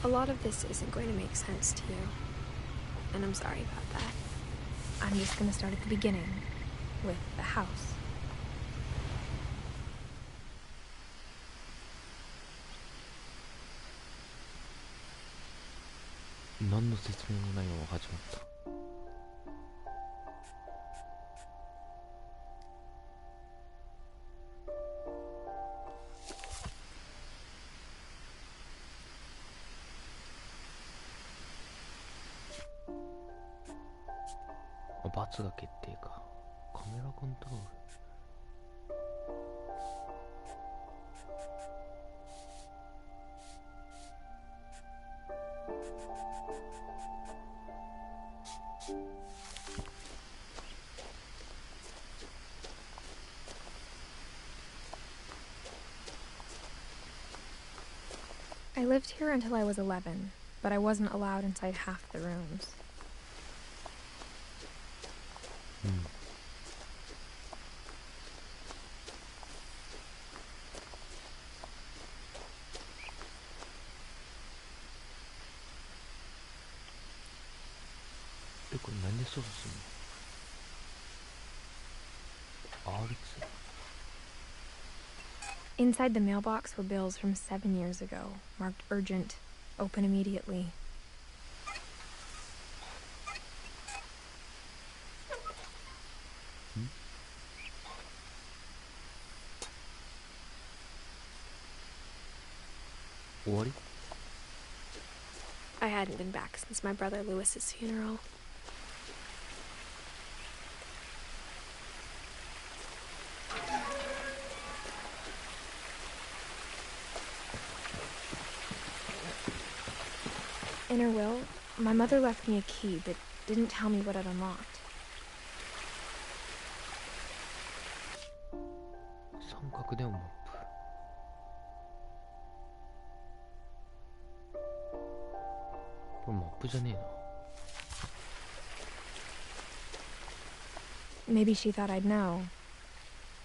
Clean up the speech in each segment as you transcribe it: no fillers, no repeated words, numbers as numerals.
A lot of this isn't going to make sense to you, and I'm sorry about that. I'm just gonna start at the beginning, with the house. 何の説明もないまま始まった。罰が決定か。カメラコントロール。I lived here until I was 11, but I wasn't allowed inside half the rooms. これ何で操作するの？ R2？ Inside the mailbox were bills from 7 years ago, marked urgent, open immediately. What? I hadn't been back since my brother Lewis's funeral. In her will, my mother left me a key but didn't tell me what it unlocked. 三角でもモップ。これモップじゃねえな。Maybe she thought I'd know.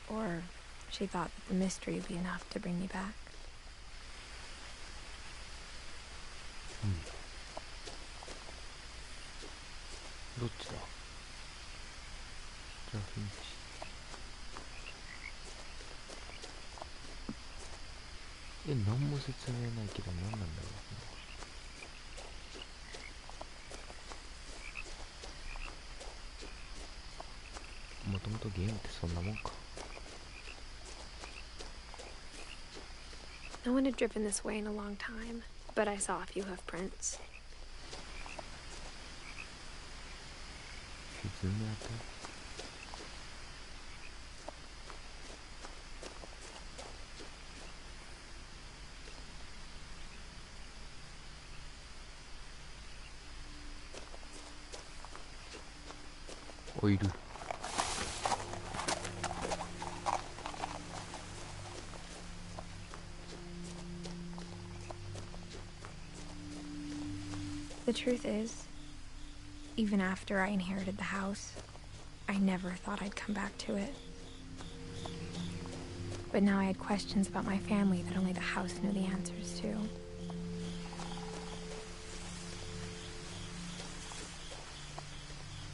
Or she thought that the mystery would be enough to bring me back. どっちだ？じゃあフィンチ。何も説明ないけど何なんだろう。もともとゲームってそんなもんか。No one had driven this way in a long time, but I saw a few hoof prints. 傷の跡？オイル。The truth is, even after I inherited the house, I never thought I'd come back to it. But now I had questions about my family that only the house knew the answers to.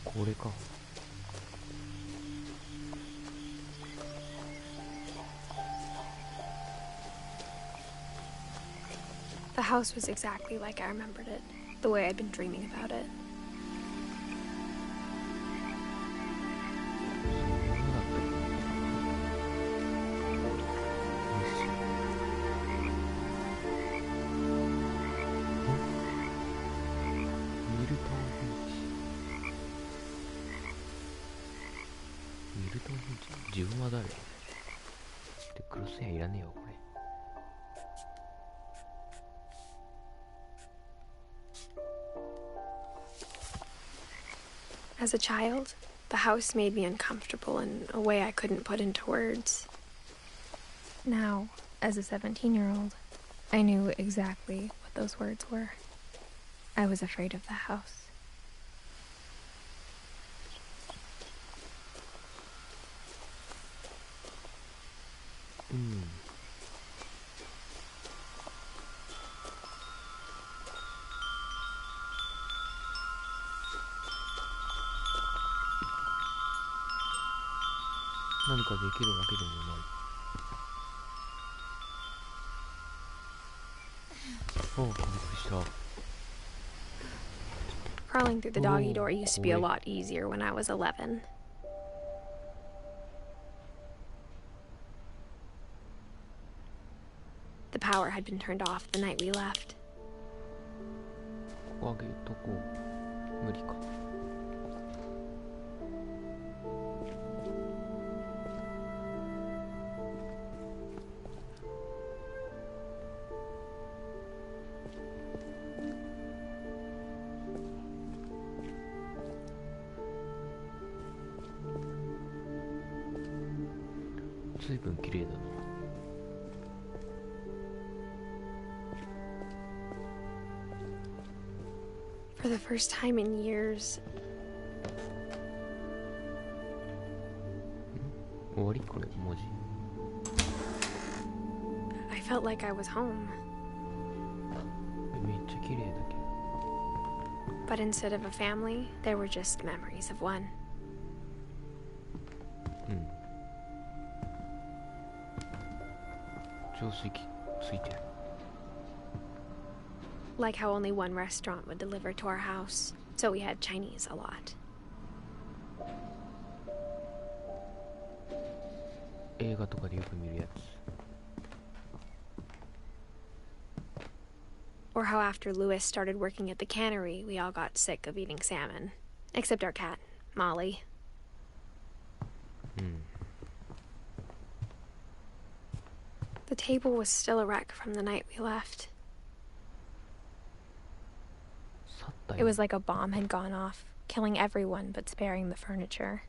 これか。The house was exactly like I remembered it, the way I'd been dreaming about it. 自分は誰？でクロスヘアいらねえよこれ。As a child, the house made me uncomfortable in a way I couldn't put into words. Now, as a 17-year-old, I knew exactly what those words were. I was afraid of the house. 何かできるわけでもない。あ、びっくりした。 Crawling through the doggy door Oh, used to be a wait. lot easier when I was 11. The power had been turned off the night we left. ここ上げとこう。無理か。随分綺麗だな。For the first time in years, 終わりこれ文字。 I felt like I was home. めっちゃ綺麗だけど。 But instead of a family, there were just memories of one. うん。浄水器ついてる。 Like how only one restaurant would deliver to our house, so we had Chinese a lot. 映画とかでよく見るやつ。 Or how after Louis started working at the cannery, we all got sick of eating salmon. Except our cat, Molly. うん。 The table was still a wreck from the night we left. 去ったよ。 It was like a bomb had gone off, killing everyone but sparing the furniture.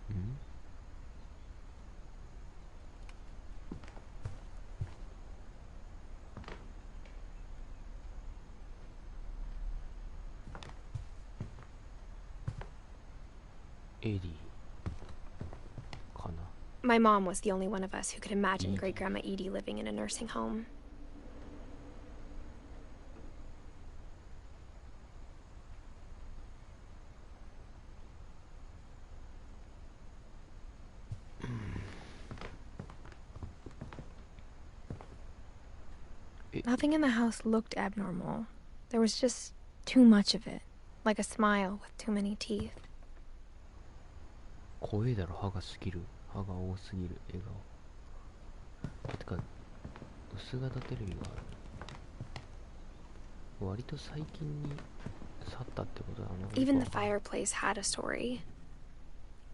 うん。 エリーかな。 My mom was the only one of us who could imagine Great Grandma Edie living in a nursing home. え、 Nothing in the house looked abnormal. There was just too much of it, like a smile with too many teeth. 怖えだろ、歯がすぎる。歯が多すぎる笑顔。てか、薄型テレビがある。割と最近に去ったってことだな。 Even the fireplace had a story.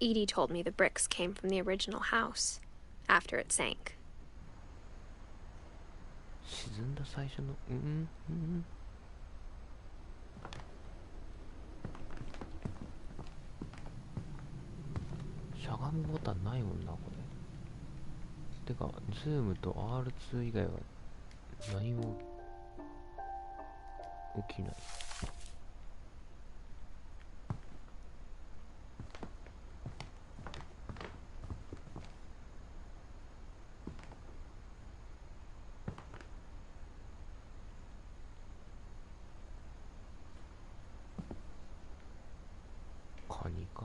Edie told me the bricks came from the original house, after it sank. 沈んだ最初の、うんうん。しゃがむボタンないもんな、これ。てか、ズームと R2 以外は何も起きない。カニか。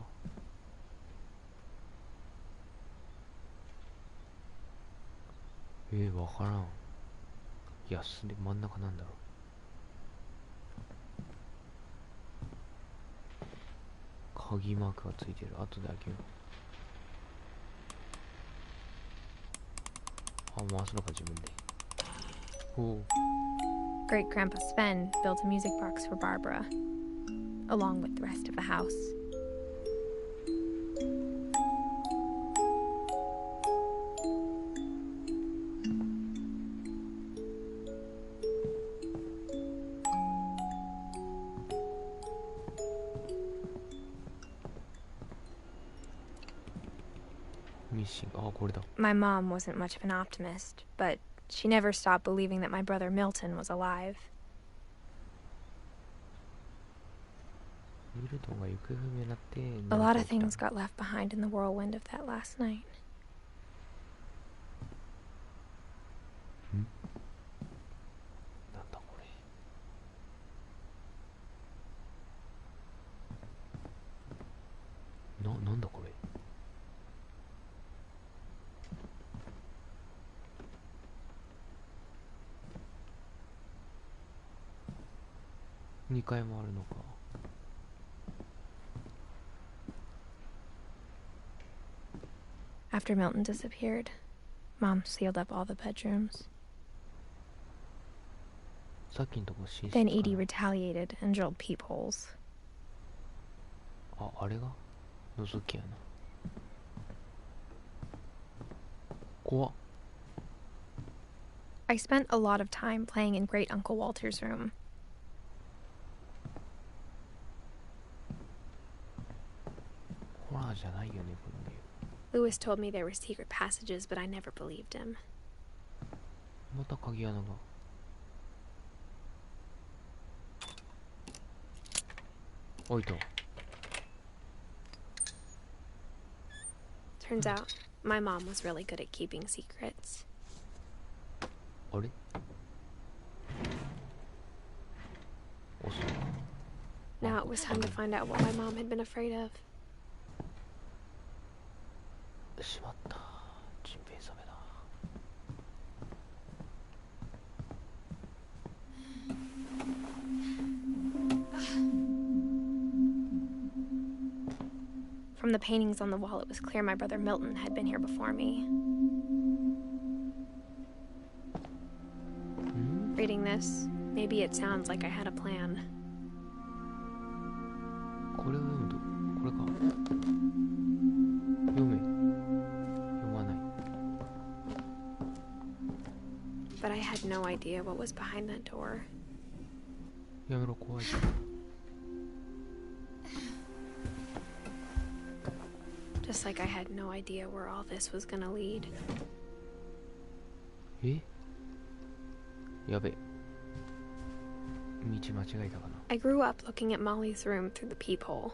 わからん。安で真ん中なんだろう。鍵マークがついてる。後で開けよう。あ、回すのか自分で。おう。 Great Grandpa Sven built a music box for Barbara, along with the rest of the house. Missing. あ、これだ。 My mom wasn't much of an optimist, but she never stopped believing that my brother Milton was alive. ミルトンが行方不明になって、 A lot of things got left behind in the whirlwind of that last night. ん？なんだこれ。なんだこれ。2階もあるのか。After Milton disappeared, Mom sealed up all the bedrooms. さっきのとこ寝室かな。 Then Edie retaliated and drilled peepholes. あ、あれが覗きやな。怖っ。 I spent a lot of time playing in Great Uncle Walter's room. ホラーじゃないよね、このゲーム。 Lewis told me there were secret passages, but I never believed him. また鍵穴が。置いた。 Turns out, my mom was really good at keeping secrets. あれ、遅い。 Now it was time to find out what my mom had been afraid of. しまった。ジンベエザメだ。 From the paintings on the wall, it was clear my brother Milton had been here before me. Reading this, maybe it sounds like I had a plan. これを読むと、これか。読め。読まない。 But I had no idea what was behind that door. やめろ、怖い。 Just like I had no idea where all this was gonna lead. え、やべ。道間違えたかな。 I grew up looking at Molly's room through the peephole.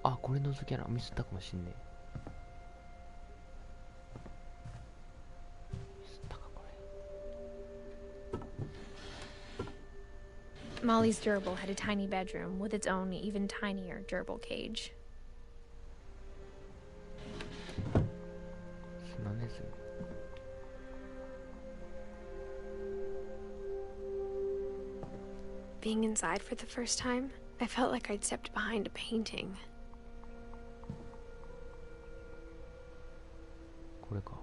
あ、これ覗きやな。ミスったかもしんねえ。ミスったか、これ。 Molly's gerbil had a tiny bedroom with its own even tinier gerbil cage. 砂ネズミ。 Being inside for the first time, I felt like I'd stepped behind a painting. これか。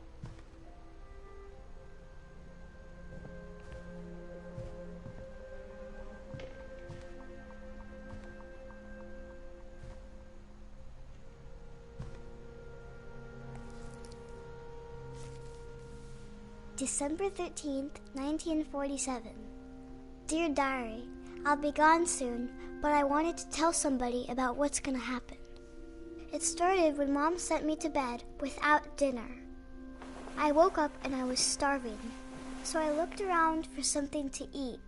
December 13th, 1947. Dear Diary, I'll be gone soon, but I wanted to tell somebody about what's gonna happen. It started when Mom sent me to bed without dinner. I woke up and I was starving, so I looked around for something to eat.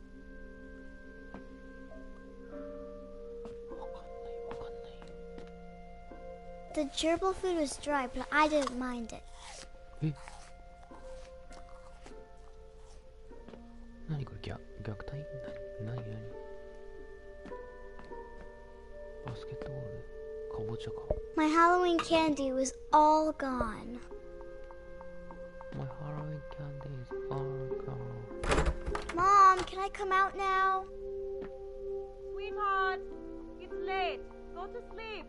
The gerbil food was dry, but I didn't mind it. え、何これ、虐待？何バスケットボール？かぼちゃか。 My Halloween candy was all gone. My Halloween candy is all gone. Mom, can I come out now? Sweetheart, it's late. Go to sleep.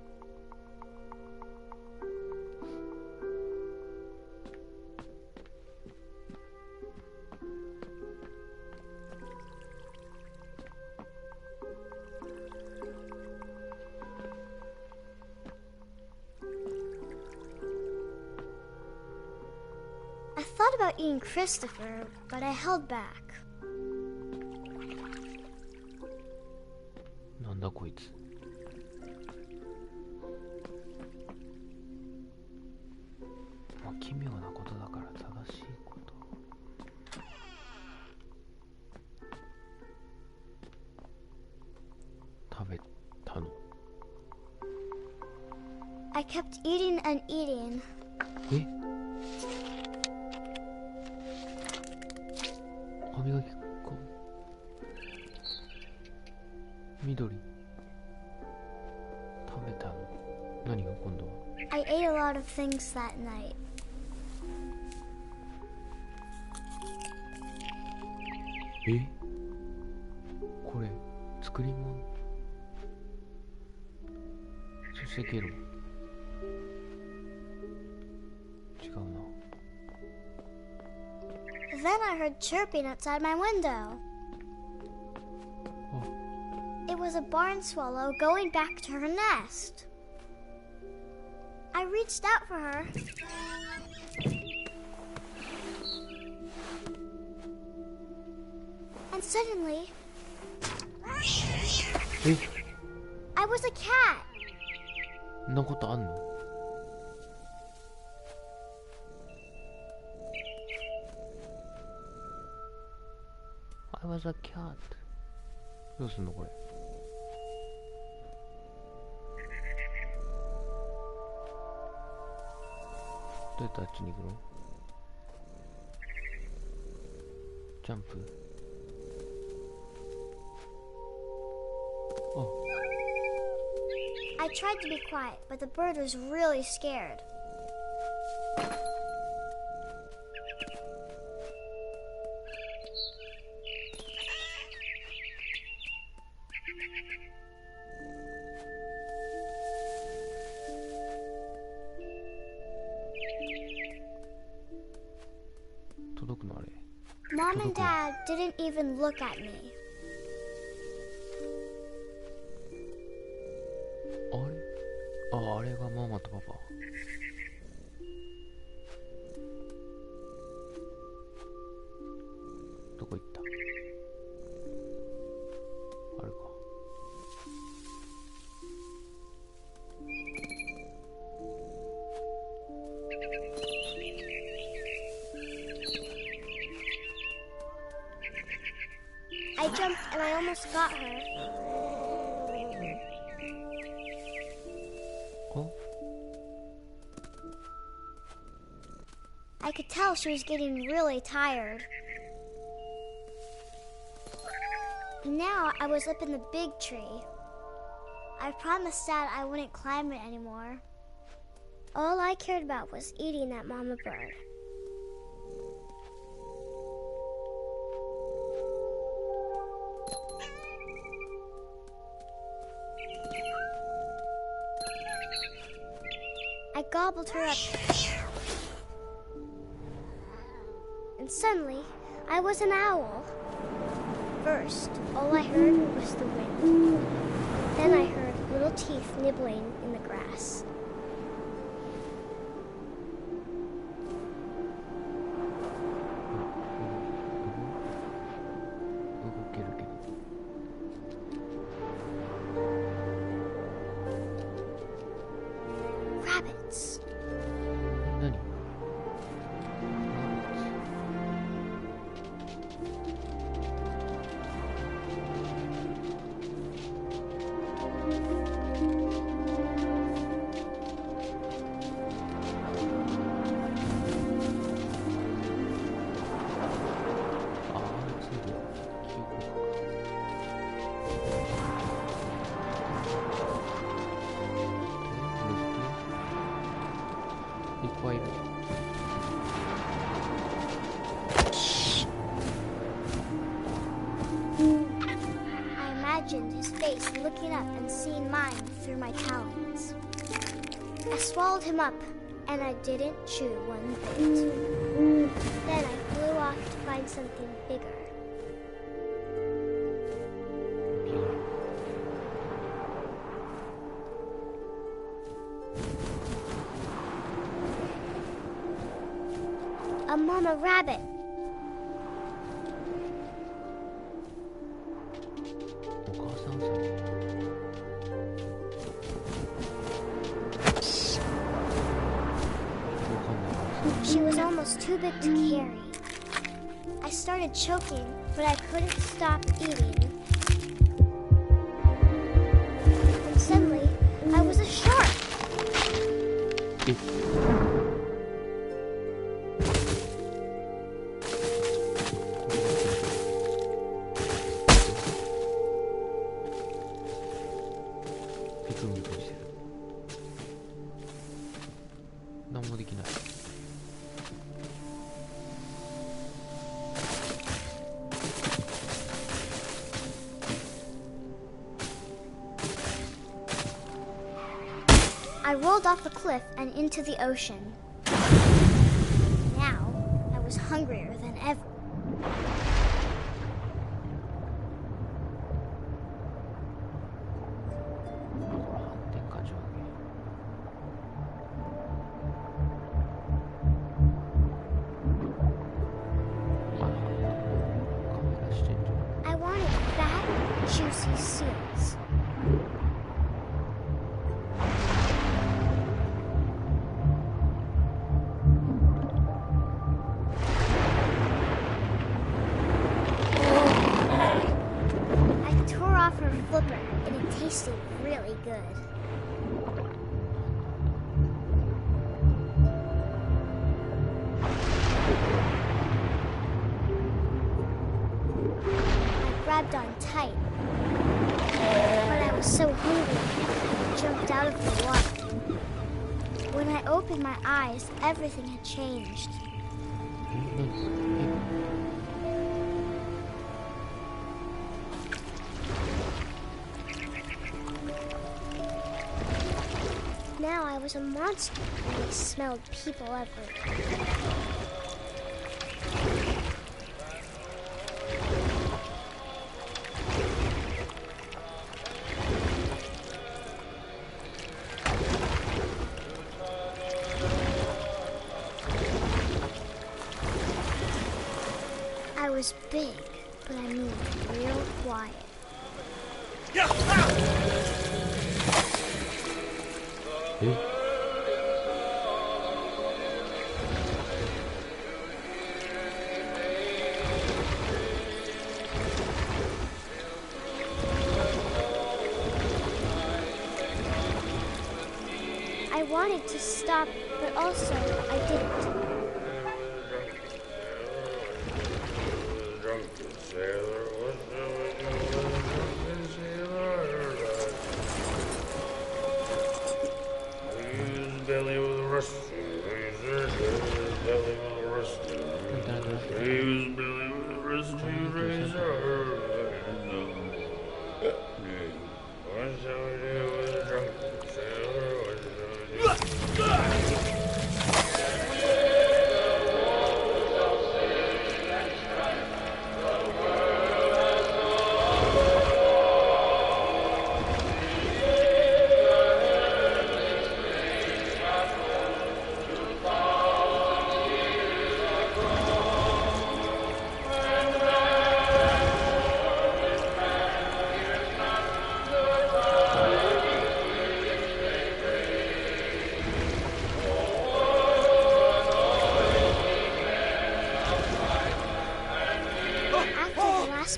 I thought about eating Christopher, but I held back. なんだこいつ。まあ奇妙なことだから正しいこと。食べたの。 I kept eating and eating. え？歯磨き粉。緑。食べたの。何が今度は。 I ate a lot of things that night. え、これ作り物。そしてゲロ。違うな。 Then I heard chirping outside my window. It was a barn swallow going back to her nest. I reached out for her. And suddenly, え、 I was a cat. そんなことあんの？ I was a cat。 どうすんのこれ。どうやってあっちに行くの？ジャンプ？あ、 I tried to be quiet, but the bird was really scared. Mom and Dad didn't even look at me. あれ？あ、あれがママとパパ。どこ行った？あれか。I jumped and I almost got her. あ？ I could tell she was getting really tired. Now I was up in the big tree. I promised Dad I wouldn't climb it anymore. All I cared about was eating that mama bird. I gobbled her up. And suddenly, I was an owl. First, all I heard was the wind. Then I heard little teeth nibbling in the grass. Rabbits. 何？ I imagined his face looking up and seeing mine through my talons. I swallowed him up, and I didn't chew one bit. Then I flew off to find something bigger. A mama rabbit. She was almost too big to carry. I started choking, but I couldn't stop eating. And suddenly, I was a shark. I rolled off the cliff and into the ocean. Now, I was hungrier than ever. I wanted fat, juicy seals. I tore off her flipper, and it tasted really good. I grabbed on tight, but I was so hungry, I jumped out of the water. When I opened my eyes, everything had changed. Now I was a monster, and I smelled people everywhere. I was big, but I moved real quiet. I wanted to stop, but also I didn't.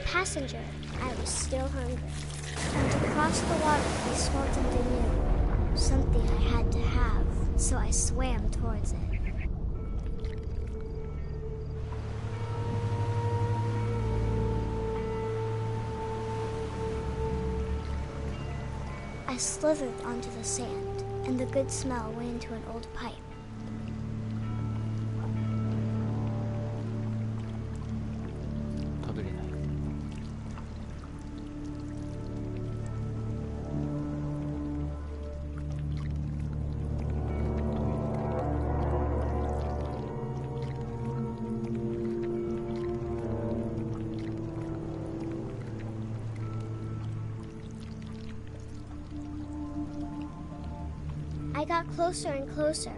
Passenger, I was still hungry. And to cross the water, I smelled something new. Something I had to have, so I swam towards it. I slithered onto the sand, and the good smell went into an old pipe. I got closer and closer.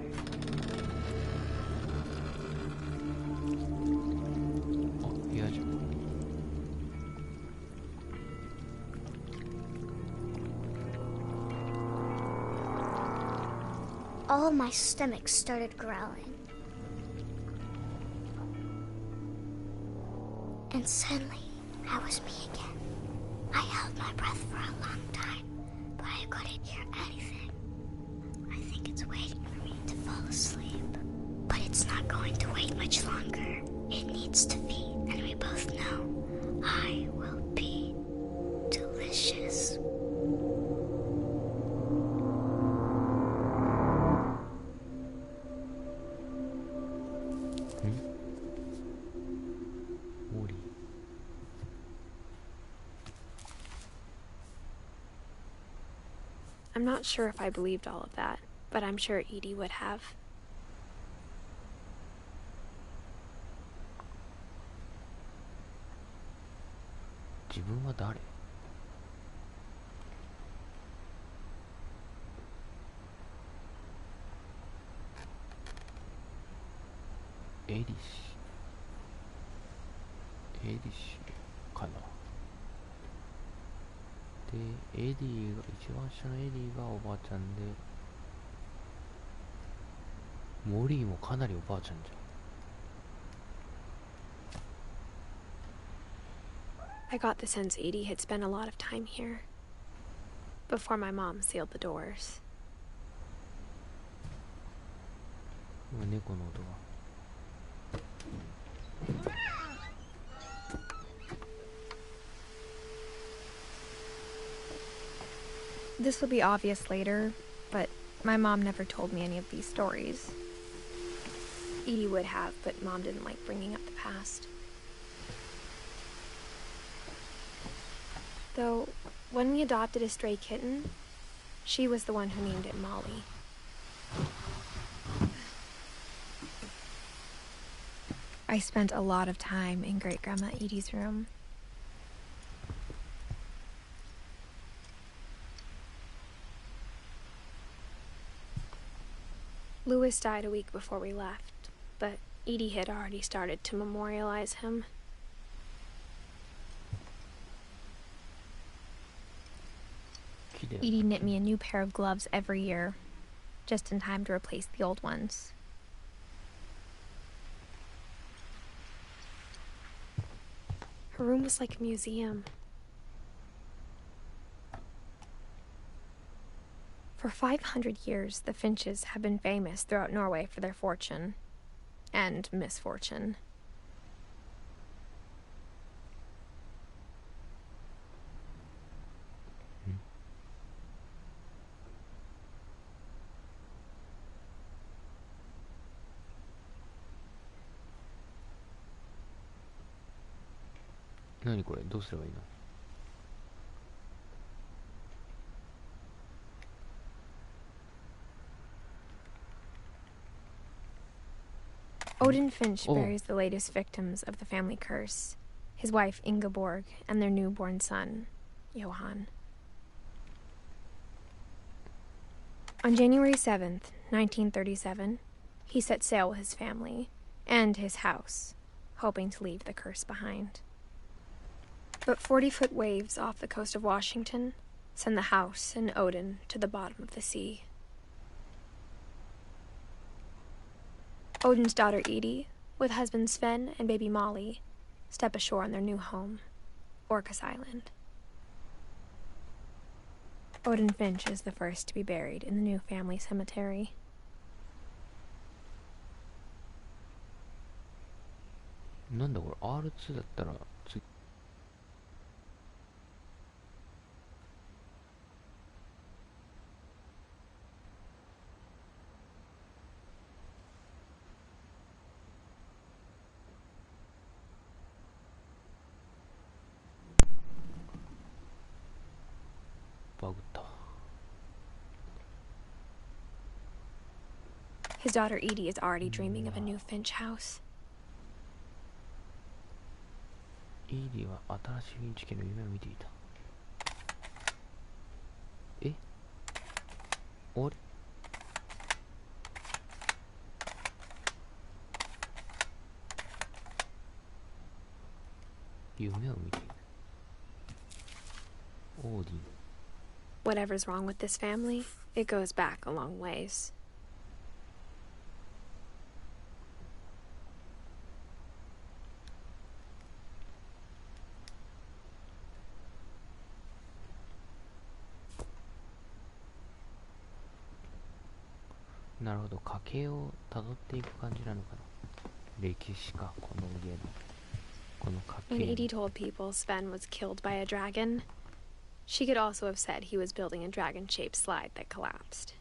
All my stomach started growling. And suddenly, I was me again. I held my breath for a long time, but I couldn't hear anything. I think it's waiting for me to fall asleep. But it's not going to wait much longer. It needs to feed, and we both know I will be delicious. I'm not sure if I believed all of that. but I'm sure Edie would have. 自分は誰？エリシュかな。で、エディが、一番下のエディがおばあちゃんで、モリーもかなりおばあちゃんじゃん。I got the sense Edie had spent a lot of time here before my mom sealed the doors. 今猫の音が。This will be obvious later, but my mom never told me any of these stories. Edie would have, but Mom didn't like bringing up the past. Though, when we adopted a stray kitten, she was the one who named it Molly. I spent a lot of time in Great-Grandma Edie's room. Louis died a week before we left, but Edie had already started to memorialize him. Edie knit me a new pair of gloves every year, just in time to replace the old ones. Her room was like a museum. For 500 years, the Finches have been famous throughout Norway for their fortune and misfortune. What? 何これ？どうすればいいの？Odin Finch buries the latest victims of the family curse, his wife Ingeborg and their newborn son, Johan. On January 7th, 1937, he set sail with his family and his house, hoping to leave the curse behind. But 40-foot waves off the coast of Washington send the house and Odin to the bottom of the sea. Odin's daughter Edie, with husband Sven and baby Molly, step ashore on their new home, Orcas Island. Odin Finch is the first to be buried in the new family cemetery. なんだこれ R2 だったら次バグった。 His daughter Edie is already dreaming of a new Finch house. イーディは新しいフィンチ家の夢を見ていた。え？終わり？夢を見ている。オーディン。Whatever's wrong with this family, it goes back a long ways. なるほど、家系をたどっていく感じなのかな。歴史か、この家の。この家 When 系 Edie told people Sven was killed by a dragon, she could also have said he was building a dragon-shaped slide that collapsed.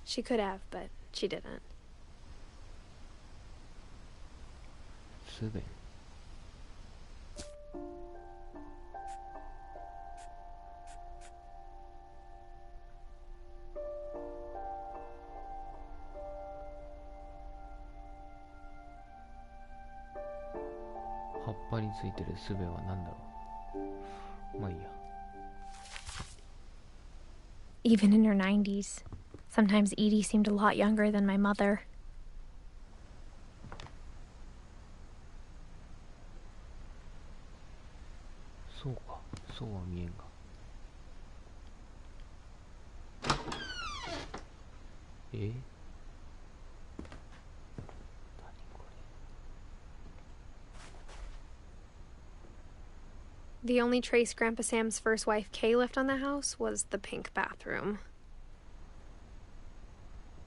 She could have, but she didn't. スベン。ついてる術は何だろう。まあいいや。 Even in her 90s, sometimes Edie seemed a lot younger than my mother. そうか、そうは見えんが。え？何これ。 The only trace Grandpa Sam's first wife Kay left on the house was the pink bathroom.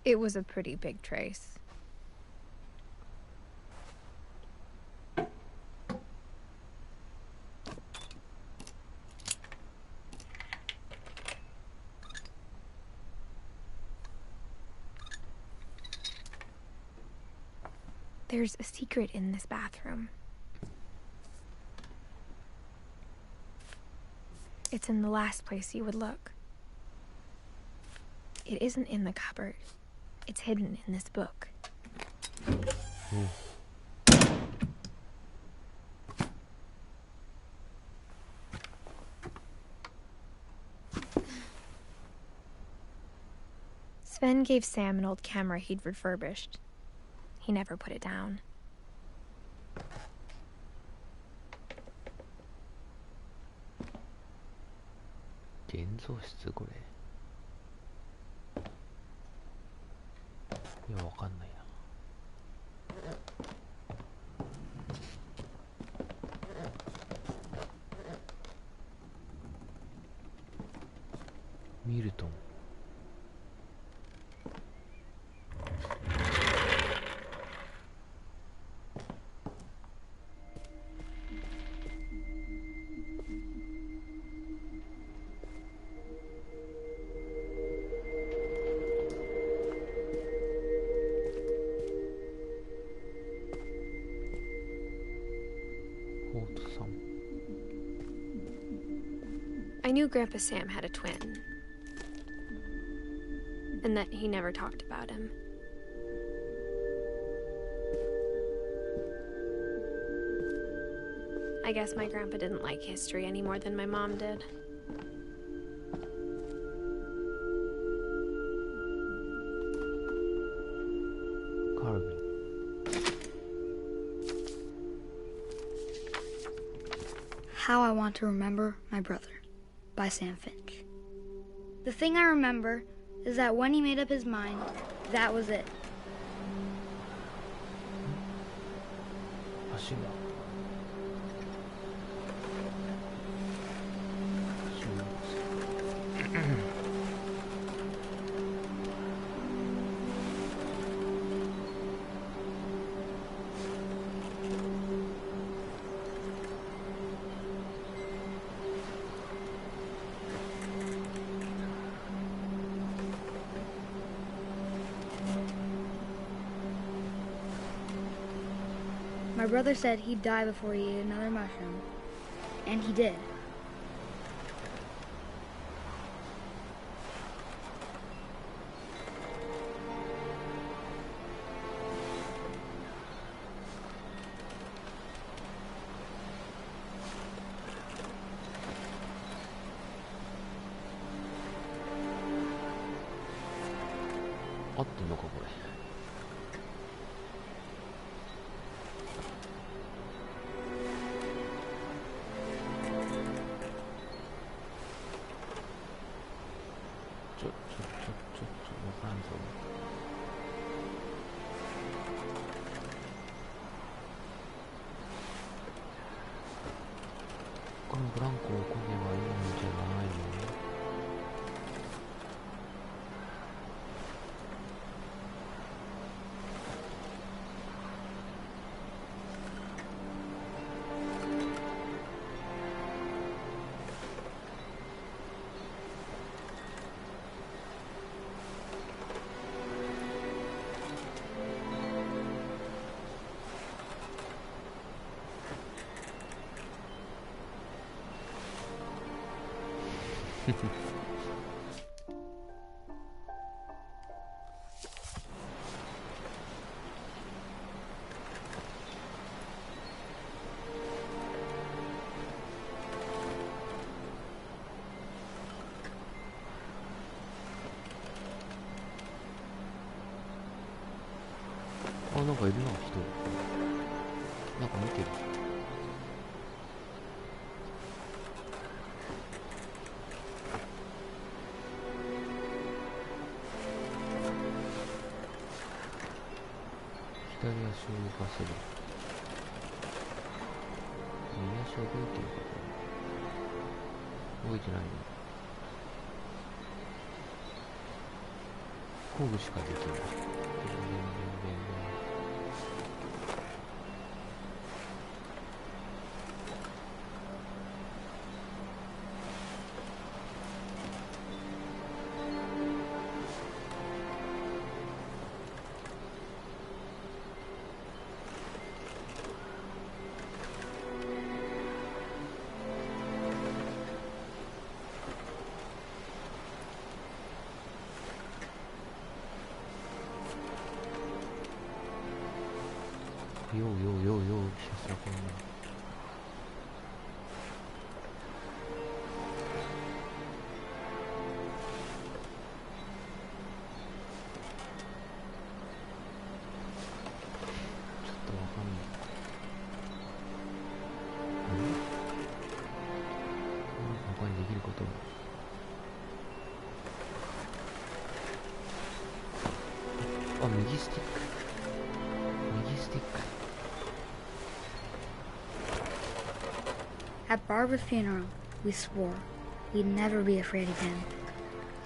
It was a pretty big trace. There's a secret in this bathroom. It's in the last place you would look. It isn't in the cupboard. It's hidden in this book. Sven gave Sam an old camera he'd refurbished. He never put it down. 現像室これ。いや、わかんないな。ミルトン。I knew Grandpa Sam had a twin, and that he never talked about him. I guess my grandpa didn't like history any more than my mom did. Carving. How I Want to Remember My Brother by Sam Finch. The thing I remember is that when he made up his mind, that was it. 足が。My brother said he'd die before he ate another mushroom, and he did.合ってんのかこれ。わからんぞ。このブランコをこげばいいんじゃないの？なんかいるな、人。なんか見てる。左足を動かせる。右足は動いてるかな。動いてないね。工具しかできない。ようようようよう、ひたすらこんな。ちょっとわかんない。他にできることは。あ、右スティック。右スティック。At Barbara's funeral, we swore we'd never be afraid again.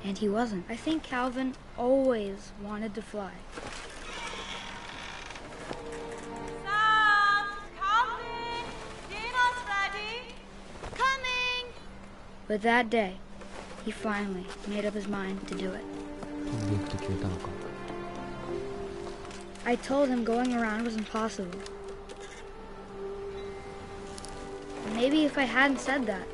And he wasn't. I think Calvin always wanted to fly. Sam! Calvin! Dinner's ready! Coming! But that day, he finally made up his mind to do it. 飛んでいくと決めたのか。I told him going around was impossible. Maybe if I hadn't said that.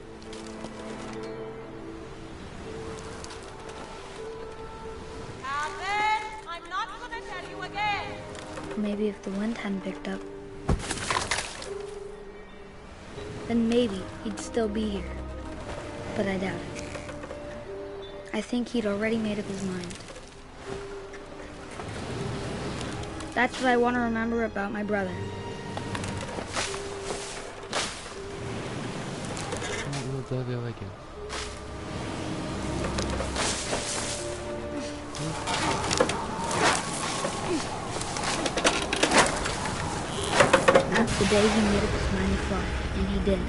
Calvin! I'm not gonna tell you again! Maybe if the wind hadn't picked up. Then maybe he'd still be here. But I doubt it. I think he'd already made up his mind. That's what I want to remember about my brother. That That's the day he made up his mind to fly, and he did.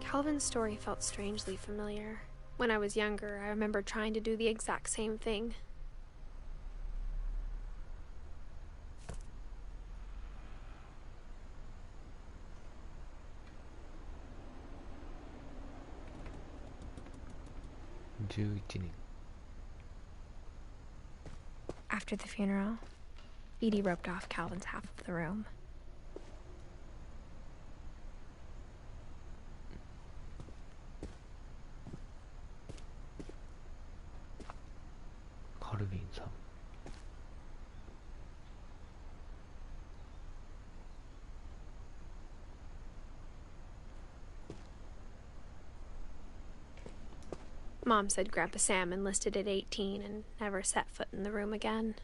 Calvin's story felt strangely familiar. When I was younger, I remember trying to do the exact same thing. After the funeral, Edie roped off Calvin's half of the room. Mom said Grandpa Sam enlisted at 18 and never set foot in the room again.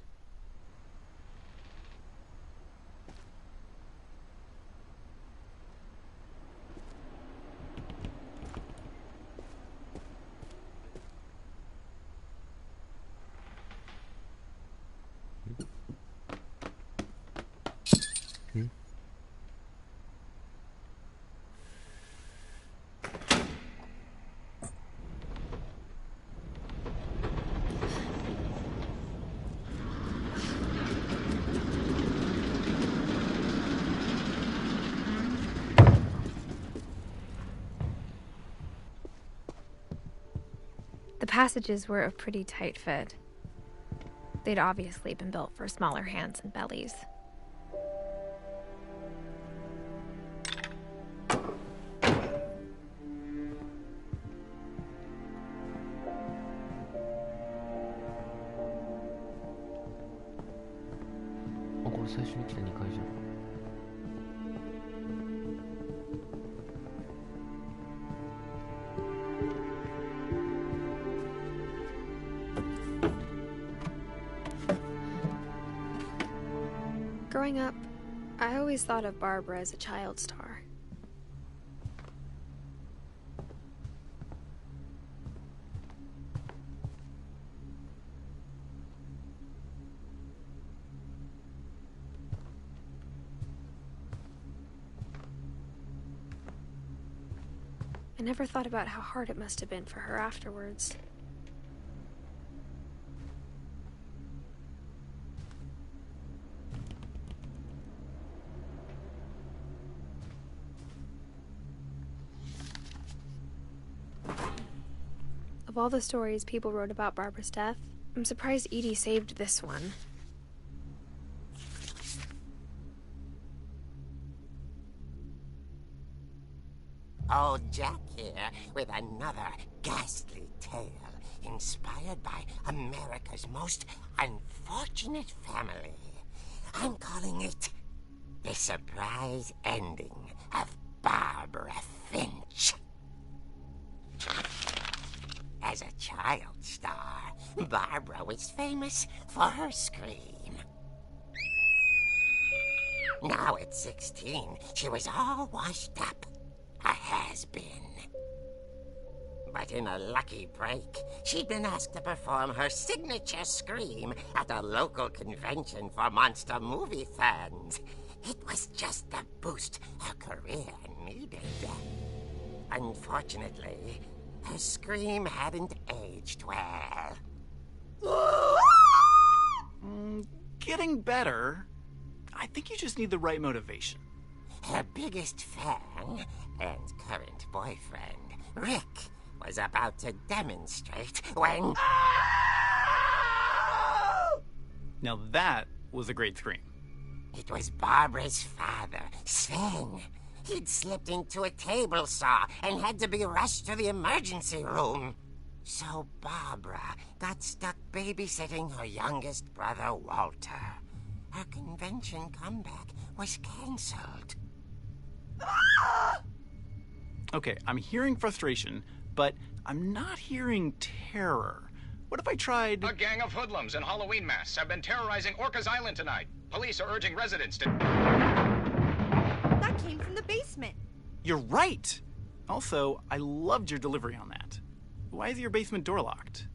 The passages were a pretty tight fit. They'd obviously been built for smaller hands and bellies. Growing up, I always thought of Barbara as a child star. I never thought about how hard it must have been for her afterwards. Of all the stories people wrote about Barbara's death, I'm surprised Edie saved this one. Old Jack here with another ghastly tale inspired by America's most unfortunate family. I'm calling it The Surprise Ending of Barbara Finch. As a child star, Barbara was famous for her scream. Now at 16, she was all washed up. A has-been. But in a lucky break, she'd been asked to perform her signature scream at a local convention for monster movie fans. It was just the boost her career needed. Unfortunately, her scream hadn't aged well. Getting better. I think you just need the right motivation. Her biggest fan and current boyfriend, Rick, was about to demonstrate when... Now that was a great scream. It was Barbara's father, Sven. He'd slipped into a table saw and had to be rushed to the emergency room. So Barbara got stuck babysitting her youngest brother, Walter. Her convention comeback was cancelled. Okay, I'm hearing frustration, but I'm not hearing terror. What if I tried... A gang of hoodlums in Halloween masks have been terrorizing Orcas Island tonight. Police are urging residents to... That came from the basement. You're right! Also, I loved your delivery on that. Why is your basement door locked?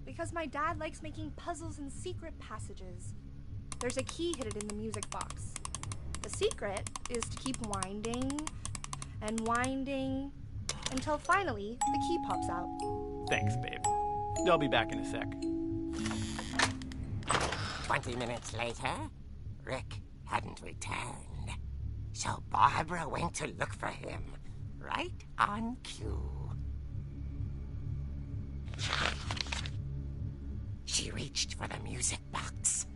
Because my dad likes making puzzles and secret passages. There's a key hidden in the music box. The secret is to keep winding and winding until finally the key pops out. Thanks, babe. I'll be back in a sec. 20 minutes later, Rick hadn't returned. So Barbara went to look for him, right on cue. She reached for the music box.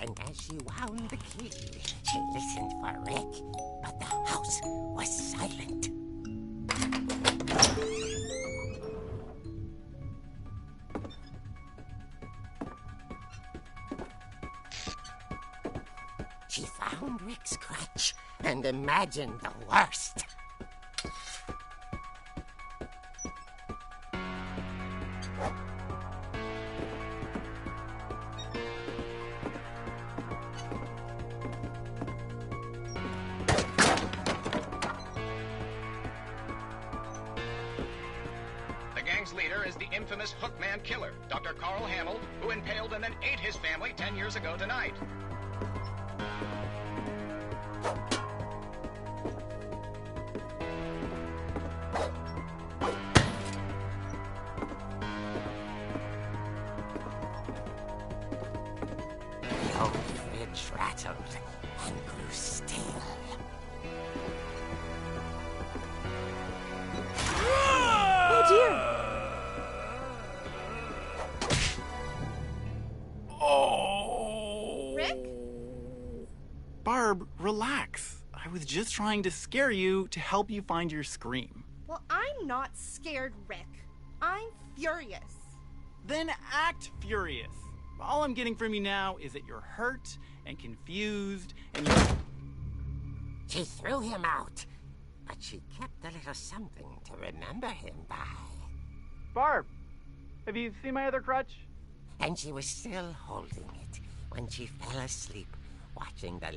And as she wound the key, she listened for Rick, but the house was silent. She found Rick's crutch and imagined the worst. Leader is the infamous Hookman killer, Dr. Carl Hamill, who impaled and then ate his family 10 years ago tonight. The old fridge rattled and grew still. Oh dear! Rick? Barb, relax. I was just trying to scare you to help you find your scream. Well, I'm not scared, Rick. I'm furious. Then act furious. All I'm getting from you now is that you're hurt and confused and you're... She threw him out, but she kept a little something to remember him by. Barb, Have you seen my other crutch? And she was still holding it when she fell asleep watching the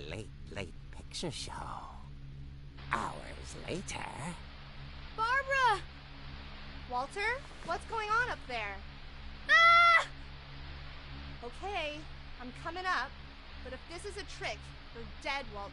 late picture show. Hours later... Barbara! Walter, what's going on up there? Ah! Okay, I'm coming up, but if this is a trick, you're dead, Walter.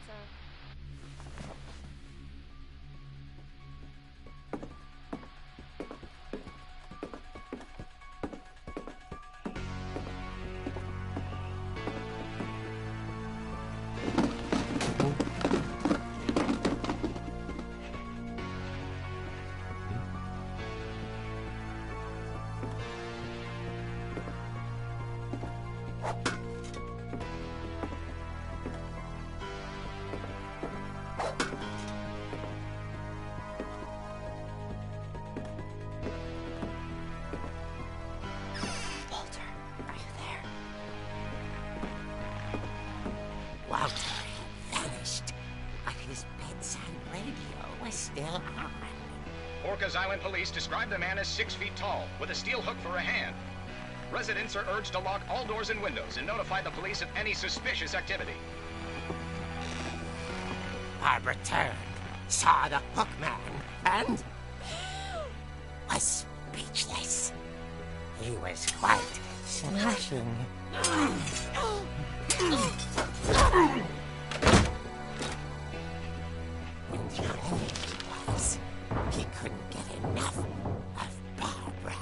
Walter vanished, but his bedside radio was still on. Orcas Island police describe the man as 6 feet tall, with a steel hook for a hand. Residents are urged to lock all doors and windows and notify the police of any suspicious activity. Barbara turned, saw the hook man, and was speechless. He was quite smashing. And he was. He couldn't get enough of Barbara.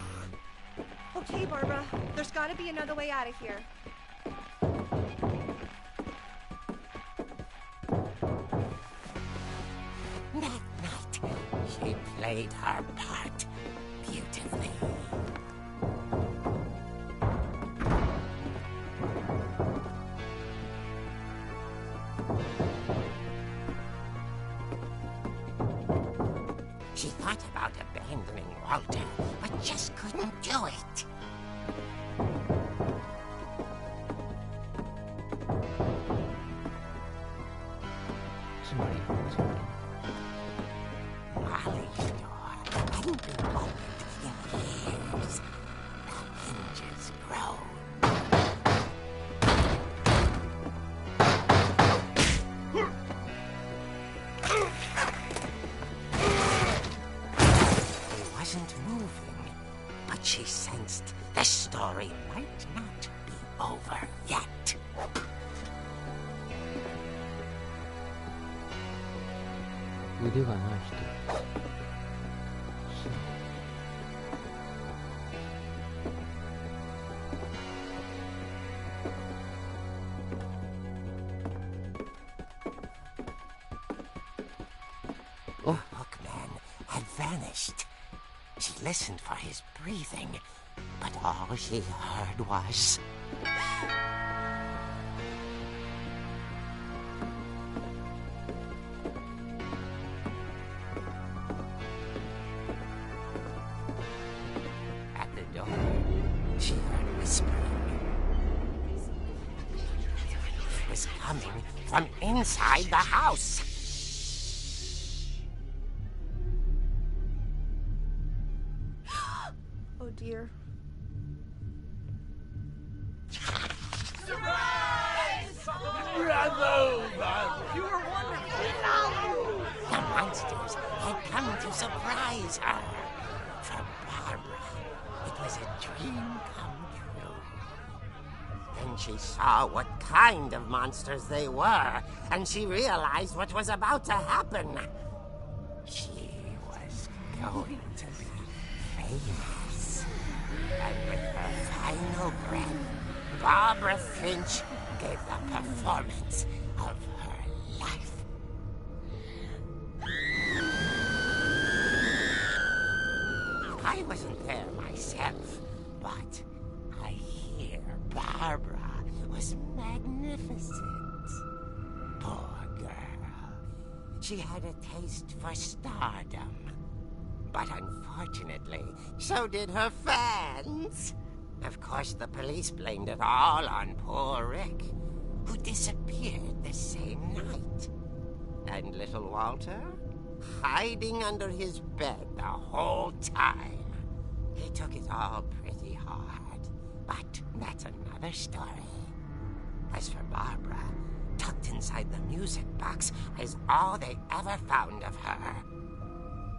Okay, Barbara, there's gotta be another way out of here. That night, she played her part beautifully. She thought about abandoning Walter, but just couldn't do it. Molly's door hadn't been opened in years. The hinges groaned. He wasn't moving, but she sensed the story might not be over yet. The hookman had vanished. She listened for his breathing, but all she heard was... At the door, she heard whispering. It was coming from inside the house. Oh dear. The monsters had come to surprise her. For Barbara, it was a dream come true. Then she saw what kind of monsters they were, and she realized what was about to happen. She was going to be famous. And with her final breath, Barbara Finch gave the performance of her life. I wasn't there myself, but I hear Barbara was magnificent. Poor girl. She had a taste for stardom. But unfortunately, so did her fans. Of course, the police blamed it all on poor Rick, who disappeared the same night. And little Walter, hiding under his bed the whole time. He took it all pretty hard, but that's another story. As for Barbara, tucked inside the music box is all they ever found of her.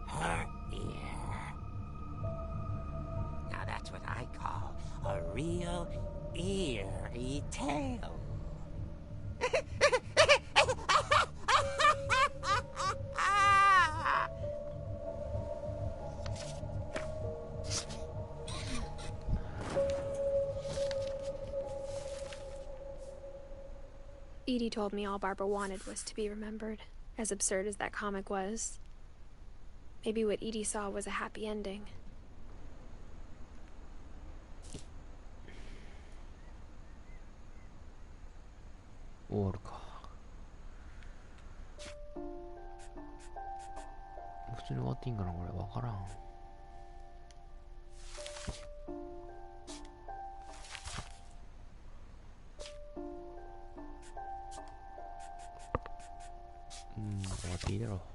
Her ear. Now that's what I call a real eerie tale. Edie told me all Barbara wanted was to be remembered, as absurd as that comic was. Maybe what Edie saw was a happy ending. Orca. 普通に終わっていいんかなこれわからん。終わっていいだろう。